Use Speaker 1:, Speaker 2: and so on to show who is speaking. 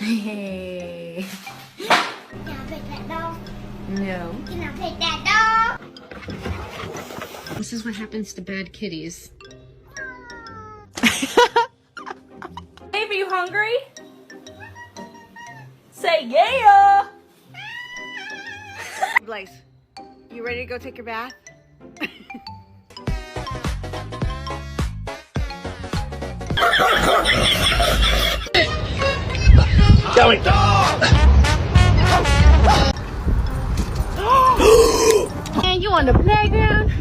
Speaker 1: Hey.
Speaker 2: Can I pet that dog?
Speaker 1: No.
Speaker 2: Can I pet that dog?
Speaker 1: This is what happens to bad kitties.
Speaker 3: Babe, are you hungry? Say yeah!
Speaker 4: Blaze, you ready to go take your bath?
Speaker 5: Going.
Speaker 4: And you on the playground?